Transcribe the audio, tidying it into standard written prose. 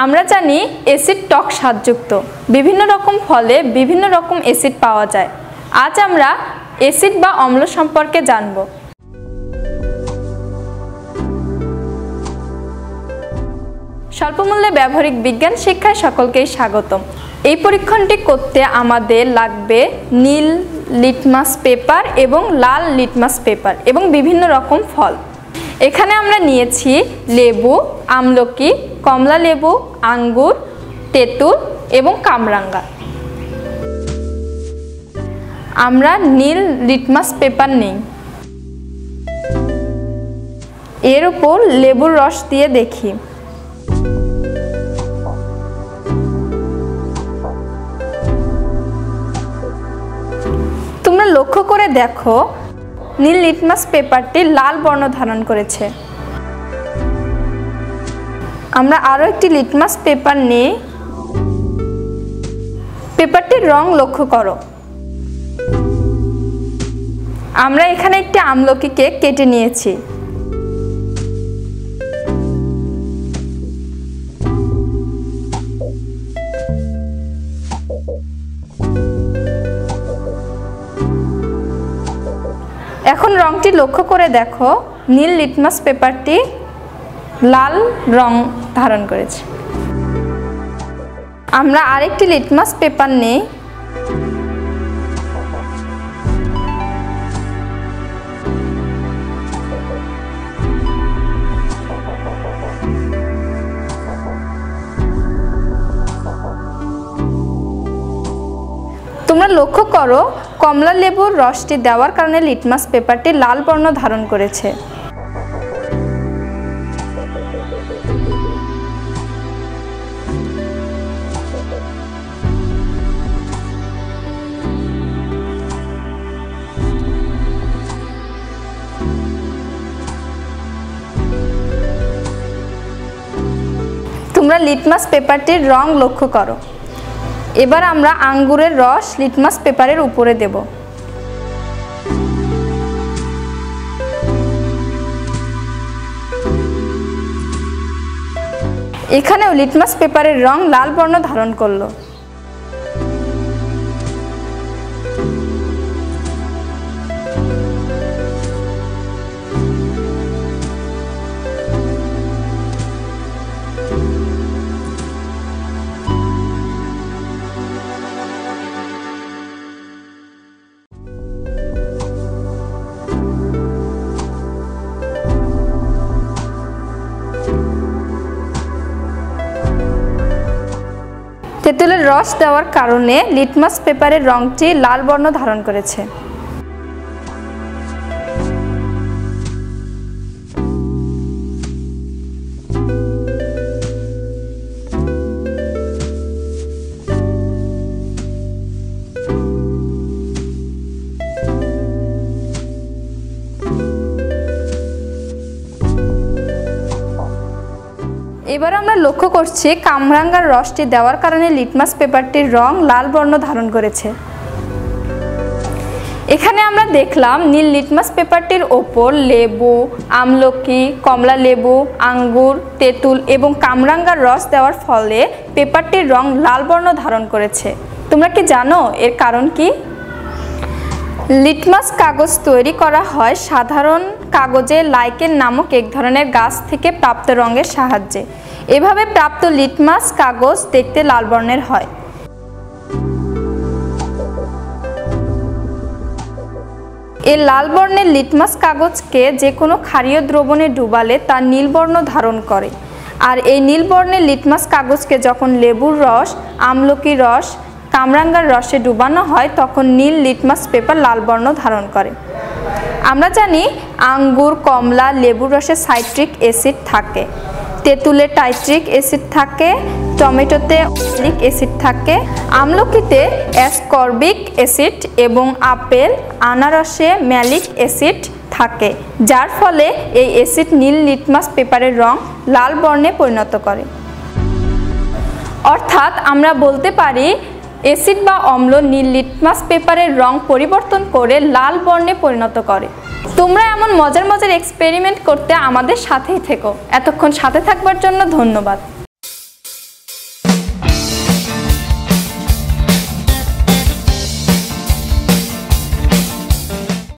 আমরা জানি অ্যাসিড টক স্বাদযুক্ত। বিভিন্ন রকম ফলে বিভিন্ন রকম অ্যাসিড পাওয়া যায়। আজ আমরা অ্যাসিড বা অম্ল সম্পর্কে জানব। স্বল্পমূল্যে ব্যবহারিক বিজ্ঞান শিক্ষায় সকলকেই স্বাগতম। এই পরীক্ষণটি করতে আমাদের লাগবে নীল লিটমাস পেপার এবং লাল লিটমাস পেপার এবং বিভিন্ন রকম ফল। এখানে আমরা নিয়েছি লেবু, আমলকি, কমলা লেবু, আঙ্গুর, তেঁতুল এবং কামরাঙ্গা। আমরা নীল লিটমাস পেপার নিই। এর উপর লেবুর রস দিয়ে দেখি। তোমরা লক্ষ্য করে দেখো নীল লিটমাস পেপারটি লাল বর্ণ ধারণ করেছে। আমরা আরও একটি লিটমাস পেপার নিই। পেপারটির রং লক্ষ্য করো। আমরা এখানে একটি আমলকিকে কেটে নিয়েছি। এখন রংটি লক্ষ্য করে দেখো নীল লিটমাস পেপারটি লাল রং ধারণ করেছে। আমরা আরেকটি লিটমাস পেপার নিই। তোমরা লক্ষ্য করো কমলা লেবুর রসটি দেওয়ার কারণে লিটমাস পেপারটি লাল বর্ণ ধারণ করেছে। তোমরা লিটমাস পেপারটির রং লক্ষ্য করো। এবার আমরা আঙ্গুরের রস লিটমাস পেপারের উপরে দেব। এখানেও লিটমাস পেপারের রং লাল বর্ণ ধারণ করলো। তেঁতুলের রস দেওয়ার কারণে লিটমাস পেপারের রংটি লাল বর্ণ ধারণ করেছে। এবার আমরা লক্ষ্য করছি কামরাঙ্গার রসটি দেওয়ার কারণে লিটমাস পেপারটির রং লাল বর্ণ ধারণ করেছে। এখানে আমরা দেখলাম নীল লিটমাস পেপারটির ওপর লেবু, আমলকি, কমলা লেবু, আঙ্গুর, তেঁতুল এবং কামরাঙ্গার রস দেওয়ার ফলে পেপারটির রং লাল বর্ণ ধারণ করেছে। তোমরা কি জানো এর কারণ কি? লিটমাস কাগজ তৈরি করা হয় সাধারণ কাগজে লাইকেন নামক এক ধরনের গাছ থেকে প্রাপ্ত রঙের সাহায্যে। এভাবে প্রাপ্ত লিটমাস কাগজ দেখতে লাল বর্ণের হয়। এই লাল বর্ণের লিটমাস কাগজকে যে কোনো ক্ষারীয় দ্রবণে ডুবালে তা নীল বর্ণ ধারণ করে। আর এই নীল বর্ণের লিটমাস কাগজকে যখন লেবুর রস, আমলকির রস, কামরাঙ্গার রসে ডুবানো হয় তখন নীল লিটমাস পেপার লাল বর্ণ ধারণ করে। আমরা জানি আঙ্গুর, কমলা, লেবুর রসে সাইট্রিক অ্যাসিড থাকে, তেঁতুলে টাইট্রিক অ্যাসিড থাকে, টমেটোতে অ্যালিক অ্যাসিড থাকে, আমলকিতে অ্যাসকর্বিক অ্যাসিড এবং আপেল, আনারসে ম্যালিক অ্যাসিড থাকে, যার ফলে এই অ্যাসিড নীল লিটমাস পেপারের রং লাল বর্ণে পরিণত করে। অর্থাৎ আমরা বলতে পারি অ্যাসিড বা অম্ল নীল লিটমাস পেপারের রং পরিবর্তন করে লাল বর্ণে পরিণত করে। তোমরা এমন মজার মজার এক্সপেরিমেন্ট করতে আমাদের সাথেই থেকো। এতক্ষণ সাথে থাকবার জন্য ধন্যবাদ।